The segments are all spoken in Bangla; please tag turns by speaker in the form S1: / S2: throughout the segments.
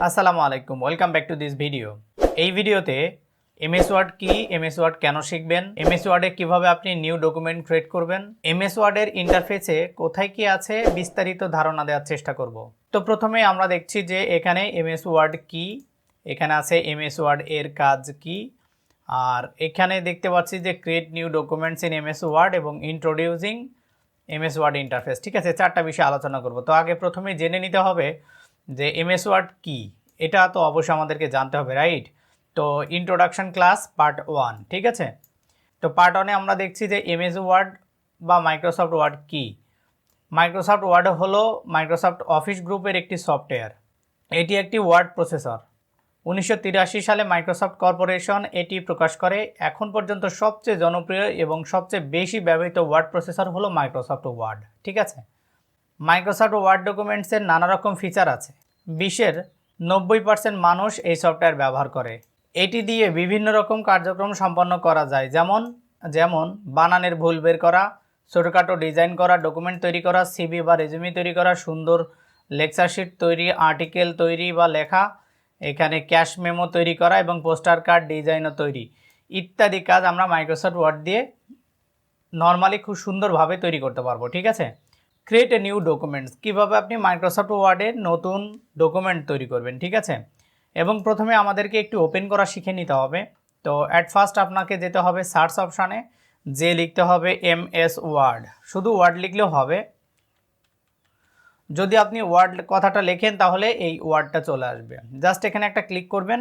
S1: আসসালামু আলাইকুম, welcome back to this video. এই ভিডিওতে এমএস ওয়ার্ড কি, এমএস ওয়ার্ড কেন শিখবেন, এমএস ওয়ার্ডে কিভাবে আপনি নিউ ডকুমেন্ট ক্রিয়েট করবেন, এমএস ওয়ার্ডের ইন্টারফেসে কোথায় কি আছে বিস্তারিত ধারণা দেওয়ার চেষ্টা করব। তো প্রথমে আমরা দেখছি যে এখানে এমএস ওয়ার্ড কি, এখানে আছে এমএস ওয়ার্ড এর কাজ কি, আর এখানে দেখতে পাচ্ছি যে create new documents in MS Word এবং ইন্ট্রোডিউসিং এমএস ওয়ার্ড ইন্টারফেস। ঠিক আছে, চারটা বিষয় আলোচনা করব। তো আগে প্রথমে জেনে নিতে হবে যে এমএস ওয়ার্ড কি, এটা তো অবশ্যই আমাদেরকে জানতে হবে, রাইট? তো ইন্ট্রোডাকশন ক্লাস পার্ট 1, ঠিক আছে। তো পার্ট 1-এ আমরা দেখছি যে এমএস ওয়ার্ড বা মাইক্রোসফট ওয়ার্ড কি। মাইক্রোসফট ওয়ার্ড হলো মাইক্রোসফট অফিস গ্রুপের একটি সফটওয়্যার। এটি একটি ওয়ার্ড প্রসেসর। 1983 সালে মাইক্রোসফট কর্পোরেশন এটি প্রকাশ করে। এখন পর্যন্ত সবচেয়ে জনপ্রিয় এবং সবচেয়ে বেশি ব্যবহৃত ওয়ার্ড প্রসেসর হলো মাইক্রোসফট ওয়ার্ড, ঠিক আছে। মাইক্রোসফট ওয়ার্ড ডকুমেন্টসের নানা রকম ফিচার আছে। বিশ্বের 90% মানুষ এই সফটওয়্যার ব্যবহার করে। এটি দিয়ে বিভিন্ন রকম কার্যক্রম সম্পন্ন করা যায়, যেমন বানানের ভুল বের করা, ছোটোখাটো ডিজাইন করা, ডকুমেন্ট তৈরি করা, সিভি বা রেজুমি তৈরি করা, সুন্দর লেকচার শিট তৈরি, আর্টিকেল তৈরি বা লেখা, এখানে ক্যাশ মেমো তৈরি করা এবং পোস্টার কার্ড ডিজাইনও তৈরি ইত্যাদি কাজ আমরা মাইক্রোসফট ওয়ার্ড দিয়ে নর্মালি খুব সুন্দরভাবে তৈরি করতে পারবো, ঠিক আছে। ক্রিয়েট এ নিউ ডকুমেন্টস, কীভাবে আপনি মাইক্রোসফট ওয়ার্ডে নতুন ডকুমেন্ট তৈরি করবেন, ঠিক আছে। এবং প্রথমে আমাদেরকে একটু ওপেন করা শিখে নিতে হবে। তো অ্যাট ফার্স্ট আপনাকে যেতে হবে সার্চ অপশানে, যে লিখতে হবে এমএস ওয়ার্ড। শুধু ওয়ার্ড লিখলেও হবে। যদি আপনি ওয়ার্ড কথাটা লেখেন তাহলে এই ওয়ার্ডটা চলে আসবে। জাস্ট এখানে একটা ক্লিক করবেন,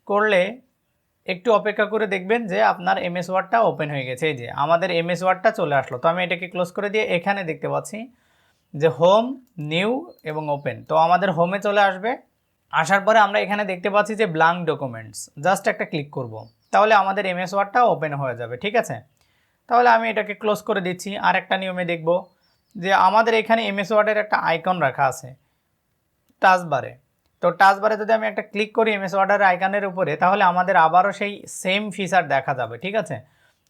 S1: করলে একটু অপেক্ষা করে দেখবেন যে আপনার এমএস ওয়ার্ডটা ওপেন হয়ে গেছে। এই যে আমাদের এমএস ওয়ার্ডটা চলে আসলো। তো আমি এটাকে ক্লোজ করে দিয়ে এখানে দেখতে পাচ্ছি যে হোম, নিউ এবং ওপেন। তো আমাদের হোমে চলে আসবে। আসার পরে আমরা এখানে দেখতে পাচ্ছি যে ব্ল্যাঙ্ক ডকুমেন্টস, জাস্ট একটা ক্লিক করব, তাহলে আমাদের এমএস ওয়ার্ডটা ওপেন হয়ে যাবে, ঠিক আছে। তাহলে আমি এটাকে ক্লোজ করে দিচ্ছি। আর একটা নিয়মে দেখব যে আমাদের এখানে এমএস ওয়ার্ডের একটা আইকন রাখা আছে টাচবারে। তো টাচবারে যদি আমি একটা ক্লিক করি এমএস ওয়ার্ডের আইকনের উপরে, তাহলে আমাদের আবারও সেই সেম ফিচার দেখা যাবে, ঠিক আছে।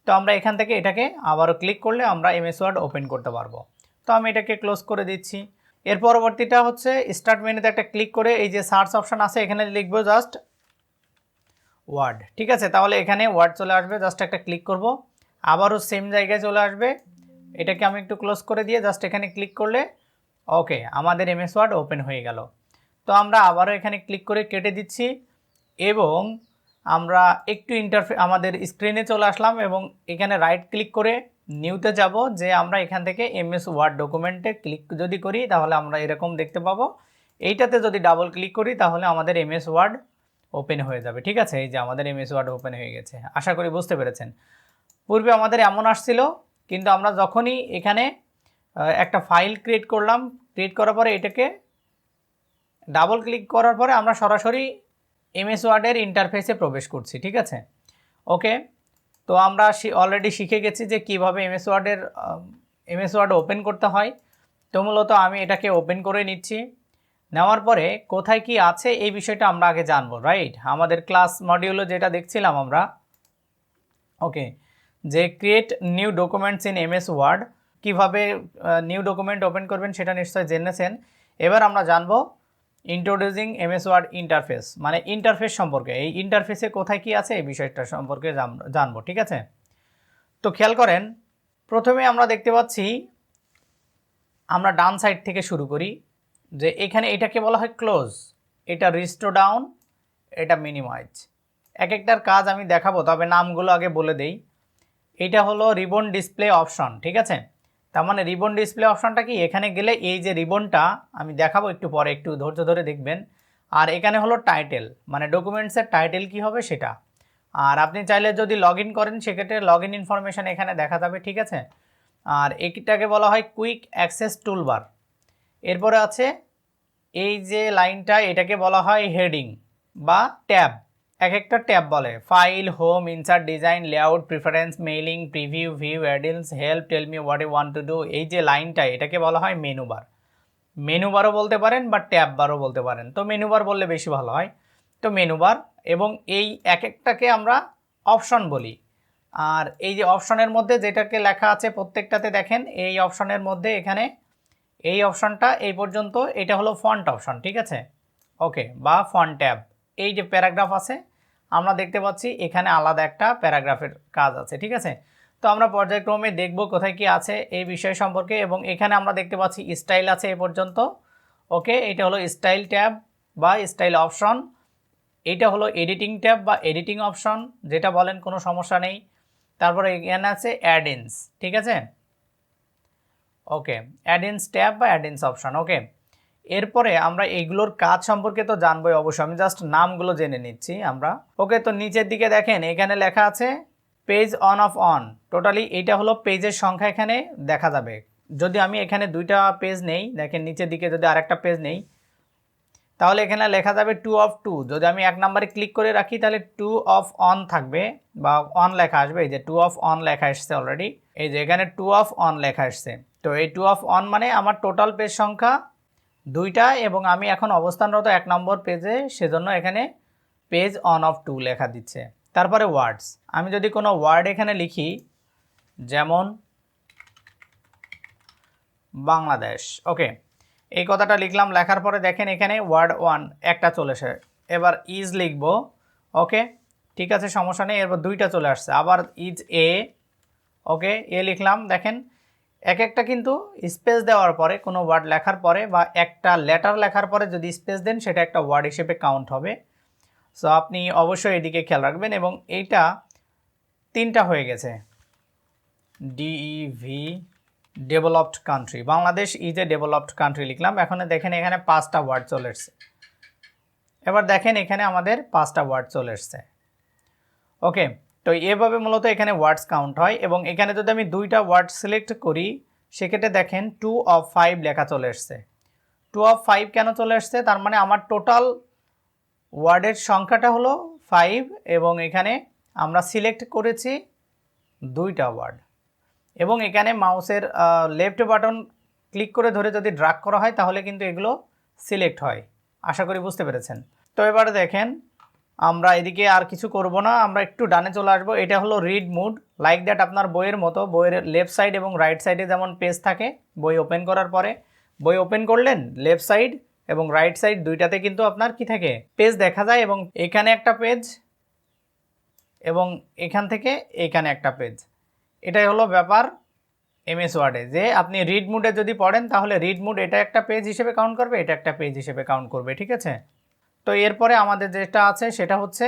S1: তো আমরা এখান থেকে এটাকে আবারও ক্লিক করলে আমরা এমএস ওয়ার্ড ওপেন করতে পারবো। তো আমি এটাকে ক্লোজ করে দিচ্ছি। এর পরবর্তীটা হচ্ছে স্টার্ট মেনুতে একটা ক্লিক করে এই যে সার্চ অপশান আছে এখানে লিখবো জাস্ট ওয়ার্ড, ঠিক আছে। তাহলে এখানে ওয়ার্ড চলে আসবে, জাস্ট একটা ক্লিক করব, আবারও সেম জায়গায় চলে আসবে। এটাকে আমি একটু ক্লোজ করে দিয়ে জাস্ট এখানে ক্লিক করলে ওকে, আমাদের এমএস ওয়ার্ড ওপেন হয়ে গেল। তো আমরা আবারও এখানে ক্লিক করে কেটে দিচ্ছি এবং আমরা একটু আমাদের স্ক্রিনে চলে আসলাম এবং এখানে রাইট ক্লিক করে নিউতে যাব, যে আমরা এখান থেকে এমএস ওয়ার্ড ডকুমেন্টে ক্লিক যদি করি তাহলে আমরা এরকম দেখতে পাবো। এইটাতে যদি ডাবল ক্লিক করি তাহলে আমাদের এমএস ওয়ার্ড ওপেন হয়ে যাবে, ঠিক আছে। এই যে আমাদের এমএস ওয়ার্ড ওপেন হয়ে গেছে, আশা করি বুঝতে পেরেছেন। পূর্বে আমাদের এমন আসছিল, কিন্তু আমরা যখনই এখানে একটা ফাইল ক্রিয়েট করলাম, ক্রিয়েট করার পরে এটাকে ডাবল ক্লিক করার পরে আমরা সরাসরি এমএস ওয়ার্ডের ইন্টারফেসে প্রবেশ করছি, ঠিক আছে। ওকে, তো আমরা অলরেডি শিখে গেছি যে কীভাবে এমএস ওয়ার্ড ওপেন করতে হয়। তো মূলত আমি এটাকে ওপেন করে নিচ্ছি। নেওয়ার পরে কোথায় কি আছে এই বিষয়টা আমরা আগে জানবো, রাইট? আমাদের ক্লাস মডিউলে যেটা দেখছিলাম আমরা, ওকে, যে create new documents in MS Word, কীভাবে নিউ ডকুমেন্ট ওপেন করবেন সেটা নিশ্চয়ই জেনেছেন। এবার আমরা জানবো ইন্ট্রোডিউসিং এমএস ওয়ার্ড ইন্টারফেস, মানে ইন্টারফেস সম্পর্কে। এই ইন্টারফেসে কোথায় কি আছে এই বিষয়টা সম্পর্কে জানবো, ঠিক আছে। তো খেয়াল করেন, প্রথমে আমরা দেখতে পাচ্ছি, আমরা ডান সাইড থেকে শুরু করি, যে এখানে এটাকে বলা হয় ক্লোজ, এটা রিস্টোর ডাউন, এটা মিনিমাইজ। এক একটার কাজ আমি দেখাবো, তবে নামগুলো আগে বলে দেই। এটা হলো রিবন ডিসপ্লে অপশন, ঠিক আছে। তার মানে রিবন ডিসপ্লে অপশনটা কি, এখানে গেলে এই যে রিবনটা আমি দেখাবো একটু পরে, একটু ধৈর্য ধরে দেখবেন। আর এখানে হলো টাইটেল, মানে ডকুমেন্টসের টাইটেল কি হবে সেটা। আর আপনি চাইলে যদি লগ ইন করেন সেক্ষেত্রে লগ ইন ইনফরমেশান এখানে দেখা যাবে, ঠিক আছে। আর এইটাকে বলা হয় কুইক অ্যাক্সেস টুলবার। এরপরে আছে এই যে লাইনটা, এটাকে বলা হয় হেডিং বা ট্যাব। এক একটা ট্যাব বলে, file, home, insert, design, layout, preference, mailing, preview, view, add ins, help, tell me what you want to do. এই যে লাইনটা, এটাকে বলা হয় মেনু বার। মেনু বারও বলতে পারেন বা ট্যাব বারও বলতে পারেন। তো মেনু বার বললে বেশি ভালো হয়। তো মেনু বার, এবং এই এক একটাকে আমরা অপশন বলি। আর এই যে অপশনের মধ্যে যেটাকে লেখা আছে প্রত্যেকটাতে দেখেন, এই অপশনের মধ্যে এখানে এই অপশনটা এই পর্যন্ত, এটা হলো ফন্ট অপশন, ঠিক আছে। ওকে, বা ফন্ট ট্যাব। এই যে প্যারাগ্রাফ আছে আমরা দেখতে পাচ্ছি এখানে আলাদা একটা প্যারাগ্রাফের কাজ আছে, ঠিক আছে। তো আমরা পর্যায়ক্রমে দেখব কোথায় কি আছে এই বিষয় সম্পর্কে, এবং এখানে আমরা দেখতে পাচ্ছি স্টাইল আছে এ পর্যন্ত। ওকে, এটা হলো স্টাইল ট্যাব বা স্টাইল অপশন। এটা হলো এডিটিং ট্যাব বা এডিটিং অপশন, যেটা বলেন কোনো সমস্যা নেই। তারপরে এখানে আছে অ্যাড-ইনস, ঠিক আছে। ওকে, অ্যাড-ইনস ট্যাব বা অ্যাড-ইনস অপশন। ওকে, এরপরে আমরা এইগুলোর কাজ সম্পর্কে তো জানবোই অবশ্যই, আমি জাস্ট নামগুলো জেনে নিচ্ছি আমরা। ওকে, তো নিচের দিকে দেখেন এখানে লেখা আছে page on of on. Totally এটা হলো পেজের সংখ্যা এখানে দেখা যাবে। যদি আমি এখানে দুইটা পেজ নেই, দেখেন নিচের দিকে যদি আরেকটা পেজ নেই, তাহলে এখানে লেখা যাবে 2 অফ 2। যদি আমি এক নম্বরে ক্লিক করে রাখি তাহলে 2 অফ অন থাকবে বা অন লেখা আসবে। এই যে 2 অফ অন লেখা এসছে অলরেডি, এই যে এখানে 2 অফ অন লেখা আসছে। তো এই 2 অফ অন মানে আমার টোটাল পেজ সংখ্যা দুইটা, এবং আমি এখন অবস্থানরত এক নম্বর পেজে, সেজন্য এখানে পেজ অন অফ 2 লেখা দিচ্ছে। তারপরে ওয়ার্ডস, আমি যদি কোনো ওয়ার্ড এখানে লিখি, যেমন বাংলাদেশ। ওকে, এই কথাটা লিখলাম, লেখার পরে দেখেন এখানে ওয়ার্ড 1 একটা চলে আসে। এবার ইজ লিখব। ওকে, ঠিক আছে, সমস্যা নেই। এরপর দুইটা চলে আসছে, আবার ইজ এ। ওকে, এ লিখলাম। দেখেন এক একটা কিন্তু স্পেস দেওয়ার পরে কোনো ওয়ার্ড লেখার পরে বা একটা লেটার লেখার পরে যদি স্পেস দেন সেটা একটা ওয়ার্ড হিসেবে কাউন্ট হবে। সো আপনি অবশ্যই এদিকে খেয়াল রাখবেন। এবং এইটা তিনটা হয়ে গেছে, DEV developed country, Bangladesh is a developed country লিখলাম। এখন দেখেন এখানে 5টা ওয়ার্ড চলে এসছে। এবার দেখেন এখানে আমাদের 5টা ওয়ার্ড চলে এসছে। ওকে, তো এভাবে মূলত এখানে ওয়ার্ডস কাউন্ট হয়। এবং এখানে যদি আমি দুইটা ওয়ার্ড সিলেক্ট করি, সেক্ষেত্রে দেখেন 2 অফ 5 লেখা চলে এসছে। 2 অফ 5 কেন চলে এসছে? তার মানে আমার টোটাল ওয়ার্ডের সংখ্যাটা হলো 5, এবং এখানে আমরা সিলেক্ট করেছি দুইটা ওয়ার্ড। এবং এখানে মাউসের লেফট বাটন ক্লিক করে ধরে যদি ড্র্যাগ করা হয় তাহলে কিন্তু এগুলো সিলেক্ট হয়। আশা করি বুঝতে পেরেছেন। তো এবারে দেখেন আমরা এদিকে আর কিছু করব না, আমরা একটু ডানে চলে আসবো। এটা হলো রিড মুড, লাইক দ্যাট আপনার বইয়ের মতো। বইয়ের লেফট সাইড এবং রাইট সাইডে যেমন পেজ থাকে, বই ওপেন করার পরে বই ওপেন করলেন, লেফট সাইড এবং রাইট সাইড দুইটাতে কিন্তু আপনার কি থাকে, পেজ দেখা যায়। এবং এখানে একটা পেজ এবং এখান থেকে এখানে একটা পেজ। এটাই হলো ব্যাপার এমএস ওয়ার্ডে, যে আপনি রিড মুডে যদি পড়েন তাহলে রিড মুড এটা একটা পেজ হিসেবে কাউন্ট করবে, এটা একটা পেজ হিসেবে কাউন্ট করবে, ঠিক আছে। তো এরপরে আমাদের যেটা আছে সেটা হচ্ছে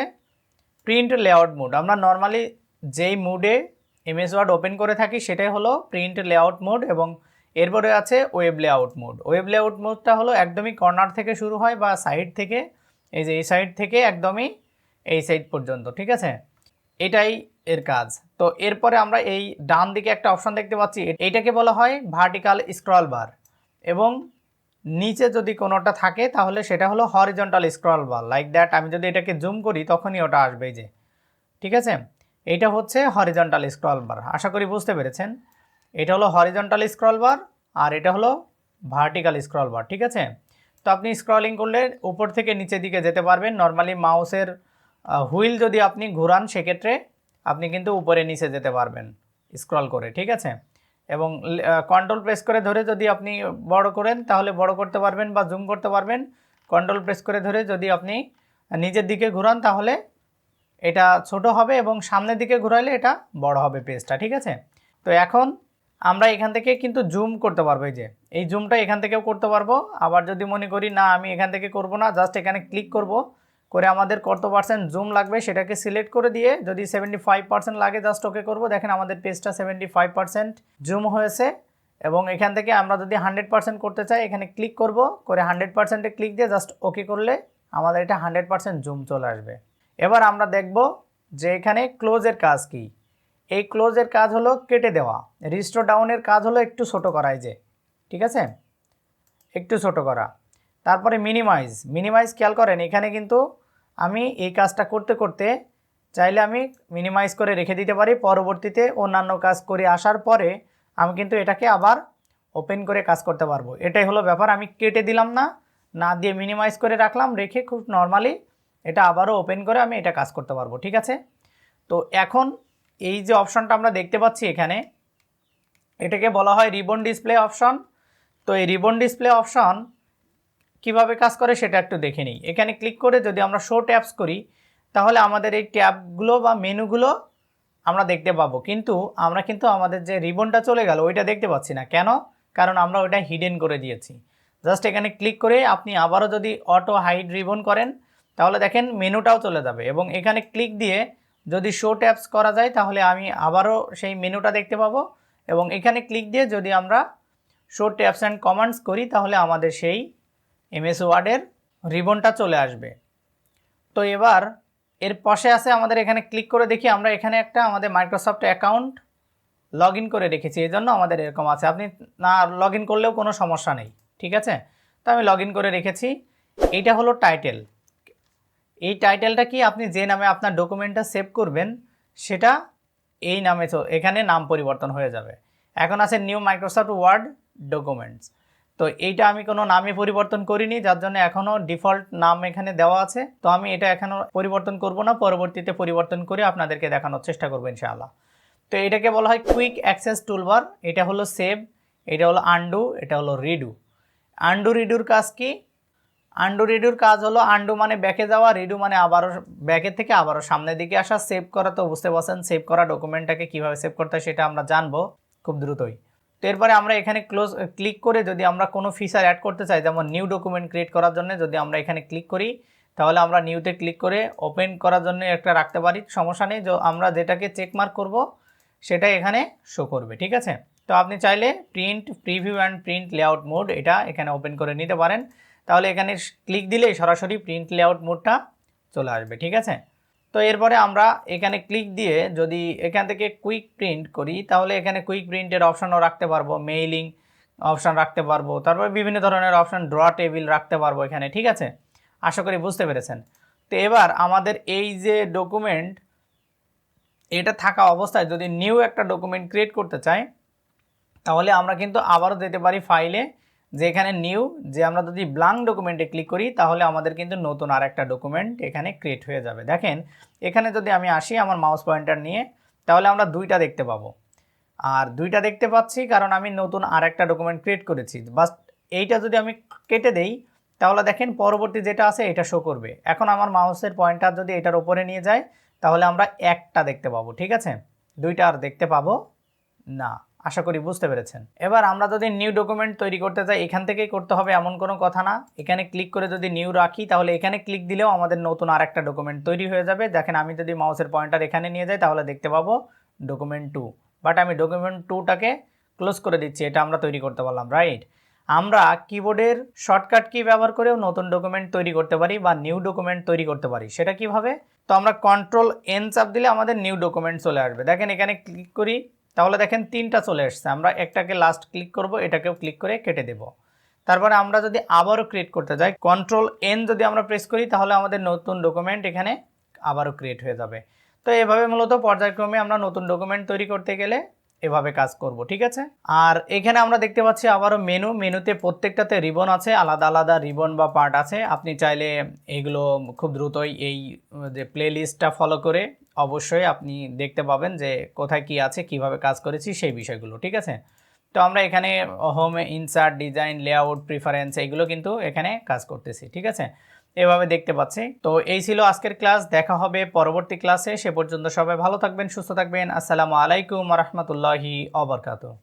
S1: প্রিন্ট লেআউট মুড। আমরা নর্মালি যেই মুডে এমএস ওয়ার্ড ওপেন করে থাকি সেটাই হলো প্রিন্ট লেআউট মুড। এবং এরপরে আছে web layout mode. Web layout মুডটা হলো একদমই কর্নার থেকে শুরু হয় বা সাইড থেকে, এই যে এই সাইড থেকে একদমই এই সাইড পর্যন্ত, ঠিক আছে, এটাই এর কাজ। তো এরপরে আমরা এই ডান দিকে একটা অপশন দেখতে পাচ্ছি, এইটাকে বলা হয় ভার্টিক্যাল স্ক্রল বার। এবং নিচে যদি কোনোটা থাকে তাহলে সেটা হলো horizontal scroll bar, like that. আমি যদি এটাকে জুম করি তখনই ওটা আসবে, এই যে, ঠিক আছে। এইটা হচ্ছে হরিজন্টাল স্ক্রল বার। আশা করি বুঝতে পেরেছেন। এটা হলো হরিজন্টাল স্ক্রল বার আর এটা হলো ভার্টিক্যাল স্ক্রল বার, ঠিক আছে। তো আপনি স্ক্রলিং করলে উপর থেকে নিচের দিকে যেতে পারবেন। নর্মালি মাউসের হুইল যদি আপনি ঘোরান সেক্ষেত্রে আপনি কিন্তু উপরে নিচে যেতে পারবেন স্ক্রল করে, ঠিক আছে। এবং কন্ট্রোল প্রেস করে ধরে যদি আপনি বড় করেন তাহলে বড় করতে পারবেন বা জুম করতে পারবেন। কন্ট্রোল প্রেস করে ধরে যদি আপনি নিচের দিকে ঘোরান তাহলে এটা ছোট হবে, এবং সামনের দিকে ঘোরালে এটা বড় হবে পেজটা, ঠিক আছে। তো এখন আমরা এখান থেকে কিন্তু জুম করতে পারবো, এই যে এই জুমটা এখান থেকেও করতে পারবো। আবার যদি মনে করি না আমি এখান থেকে করব না, জাস্ট এখানে ক্লিক করব, করে আমাদের কত পার্সেন্ট জুম লাগবে সেটাকে সিলেক্ট করে দিয়ে যদি 75% লাগে জাস্ট ওকে করব। দেখেন আমাদের পেজটা 75% জুম হয়েছে। এবং এখান থেকে আমরা যদি 100% করতে চাই এখানে ক্লিক করব, করে 100%-এ ক্লিক দিয়ে জাস্ট ওকে করলে আমাদের এটা 100% জুম চলে আসবে। এবার আমরা দেখব যে এখানে ক্লোজের কাজ কি। এই ক্লোজের কাজ হলো কেটে দেওয়া। রিস্টোর ডাউনের কাজ হলো একটু ছোট করা, এই যে, ঠিক আছে, একটু ছোট করা। তারপরে মিনিমাইজ। মিনিমাইজ খেয়াল করেন এখানে কিন্তু আমি এই কাজটা করতে করতে চাইলে আমি মিনিমাইজ করে রেখে দিতে পারি। পরবর্তীতে অন্যান্য কাজ করে আসার পরে আমি কিন্তু এটাকে আবার ওপেন করে কাজ করতে পারবো। এটাই হলো ব্যাপার। আমি কেটে দিলাম না, না দিয়ে মিনিমাইজ করে রাখলাম, রেখে খুব নর্মালি এটা আবারও ওপেন করে আমি এটা কাজ করতে পারবো, ঠিক আছে। তো এখন এই যে অপশনটা আমরা দেখতে পাচ্ছি এখানে, এটাকে বলা হয় রিবন ডিসপ্লে অপশন। তো এই রিবন ডিসপ্লে অপশন কিভাবে কাজ করে সেটা একটু দেখে নিই। এখানে ক্লিক করে যদি আমরা শো ট্যাবস করি তাহলে আমাদের এই ট্যাবগুলো বা মেনুগুলো আমরা দেখতে পাবো, কিন্তু আমরা কিন্তু আমাদের যে রিবনটা চলে গেল ওইটা দেখতে পাচ্ছি না। কেন? কারণ আমরা ওইটা হিডেন করে দিয়েছি। জাস্ট এখানে ক্লিক করে আপনি আবারও যদি অটো হাইড রিবন করেন তাহলে দেখেন মেনুটাও চলে যাবে, এবং এখানে ক্লিক দিয়ে যদি শো ট্যাবস করা যায় তাহলে আমি আবারও সেই মেনুটা দেখতে পাবো, এবং এখানে ক্লিক দিয়ে যদি আমরা শো ট্যাবস অ্যান্ড কমান্ডস করি তাহলে আমাদের সেই এমএস ওয়ার্ডের রিবনটা চলে আসবে। তো এবার এর পাশে আছে আমাদের, এখানে ক্লিক করে দেখি আমরা এখানে একটা আমাদের মাইক্রোসফট অ্যাকাউন্ট লগ ইন করে রেখেছি, এই জন্য আমাদের এরকম আছে। আপনি না লগ ইন করলেও কোনো সমস্যা নেই, ঠিক আছে। তো আমি লগ ইন করে রেখেছি। এইটা হলো টাইটেল। এই টাইটেলটা কি, আপনি যে নামে আপনার ডকুমেন্টটা সেভ করবেন সেটা এই নামে, তো এখানে নাম পরিবর্তন হয়ে যাবে। এখন আছে নিউ মাইক্রোসফট ওয়ার্ড ডকুমেন্টস। তো এইটা আমি কোনো নামে পরিবর্তন করিনি, যার জন্য এখনও ডিফল্ট নাম এখানে দেওয়া আছে। তো আমি এটা এখনও পরিবর্তন করব না, পরবর্তীতে পরিবর্তন করে আপনাদেরকে দেখানোর চেষ্টা করবো ইনশাআল্লাহ। তো এটাকে বলা হয় কুইক অ্যাক্সেস টুলবার। এটা হলো সেভ, এটা হলো আন্ডু, এটা হলো রিডু। আন্ডু রিডুর কাজ কি? আন্ডু রিডুর কাজ হলো, আন্ডু মানে ব্যাকে যাওয়া, রিডু মানে আবারও ব্যাকের থেকে আবারও সামনের দিকে আসা। সেভ করা তো বুঝতে পারছেন, সেভ করা ডকুমেন্টটাকে কীভাবে সেভ করতে হয় সেটা আমরা জানবো খুব দ্রুতই। তো এরপরে আমরা এখানে ক্লিক করে যদি আমরা কোনো ফিচার অ্যাড করতে চাই, যেমন নিউ ডকুমেন্ট ক্রিয়েট করার জন্য যদি আমরা এখানে ক্লিক করি তাহলে আমরা নিউতে ক্লিক করে ওপেন করার জন্য একটা রাখতে পারি, সমস্যা নেই। আমরা যেটাকে চেকমার্ক করব সেটা এখানে শো করবে, ঠিক আছে। তো আপনি চাইলে print preview and print layout mode এটা এখানে ওপেন করে নিতে পারেন, তাহলে এখানে ক্লিক দিলেই সরাসরি প্রিন্ট লেআউট মোডটা চলে আসবে, ঠিক আছে। তো এরপরে আমরা এখানে ক্লিক দিয়ে যদি এখান থেকে কুইক প্রিন্ট করি তাহলে এখানে কুইক প্রিন্টের অপশানও রাখতে পারবো, মেইলিং অপশান রাখতে পারবো, তারপরে বিভিন্ন ধরনের অপশান, ড্র টেবিল রাখতে পারবো এখানে, ঠিক আছে। আশা করি বুঝতে পেরেছেন। তো এবার আমাদের এই যে ডকুমেন্ট, এটা থাকা অবস্থায় যদি নিউ একটা ডকুমেন্ট ক্রিয়েট করতে চাই তাহলে আমরা কিন্তু আবারও যেতে পারি ফাইলে, যে এখানে নিউ, যে আমরা যদি ব্ল্যাঙ্ক ডকুমেন্টে ক্লিক করি তাহলে আমাদের কিন্তু নতুন আর একটা ডকুমেন্ট এখানে ক্রিয়েট হয়ে যাবে। দেখেন এখানে যদি আমি আসি আমার মাউস পয়েন্টার নিয়ে তাহলে আমরা দুইটা দেখতে পাবো, আর দুইটা দেখতে পাচ্ছি কারণ আমি নতুন আর একটা ডকুমেন্ট ক্রিয়েট করেছি। বাস এইটা যদি আমি কেটে দেই তাহলে দেখেন পরবর্তী যেটা আছে এটা শো করবে। এখন আমার মাউসের পয়েন্টার যদি এটার উপরে নিয়ে যায় তাহলে আমরা একটা দেখতে পাবো, ঠিক আছে, দুইটা আর দেখতে পাবো না। আশা করি বুঝতে পেরেছেন। এবার আমরা যদি নিউ ডকুমেন্ট তৈরি করতে চাই এখান থেকেই করতে হবে এমন কোনো কথা না। এখানে ক্লিক করে যদি নিউ রাখি তাহলে এখানে ক্লিক দিলেও আমাদের নতুন আর একটা ডকুমেন্ট তৈরি হয়ে যাবে। দেখেন আমি যদি মাউসের পয়েন্টার এখানে নিয়ে যাই তাহলে দেখতে পাবো ডকুমেন্ট 2, বাট আমি ডকুমেন্ট 2টাকে ক্লোজ করে দিচ্ছি। এটা আমরা তৈরি করতে পারলাম, রাইট। আমরা কিবোর্ডের শর্টকাট কি ব্যবহার করেও নতুন ডকুমেন্ট তৈরি করতে পারি বা নিউ ডকুমেন্ট তৈরি করতে পারি। সেটা কিভাবে? তো আমরা কন্ট্রোল এন চাপ দিলে আমাদের নিউ ডকুমেন্ট চলে আসবে। দেখেন এখানে ক্লিক করি তাহলে দেখেন 3টা চলে আসছে। আমরা একটাকে লাস্ট ক্লিক করব, এটাকেও ক্লিক করে কেটে দেব। তারপরে আমরা যদি আবারও ক্রিয়েট করতে যাই কন্ট্রোল এন যদি আমরা প্রেস করি তাহলে আমাদের নতুন ডকুমেন্ট এখানে আবারও ক্রিয়েট হয়ে যাবে। তো এভাবে মূলত পর্যায়ক্রমে আমরা নতুন ডকুমেন্ট তৈরি করতে গেলে এভাবে কাজ করব, ঠিক আছে। আর এখানে আমরা দেখতে পাচ্ছি আবারও মেনুতে প্রত্যেকটাতে রিবন আছে, আলাদা আলাদা রিবন বা পার্ট আছে। আপনি চাইলে এগুলো খুব দ্রুতই এই যে প্লে লিস্টটা ফলো করে অবশ্যই আপনি দেখতে পাবেন যে কোথায় কি আছে, কিভাবে কাজ করেছি সেই বিষয়গুলো, ঠিক আছে। তো আমরা এখানে home, insert, design, layout, preference এগুলো কিন্তু এখানে কাজ করতেছি, ঠিক আছে। এভাবে দেখতে পাচ্ছি। তো এই ছিল আজকের ক্লাস, দেখা হবে পরবর্তী ক্লাসে। সে পর্যন্ত সবাই ভালো থাকবেন, সুস্থ থাকবেন। আসসালামু আলাইকুম ওয়া রাহমাতুল্লাহি ওয়া বারাকাতুহু।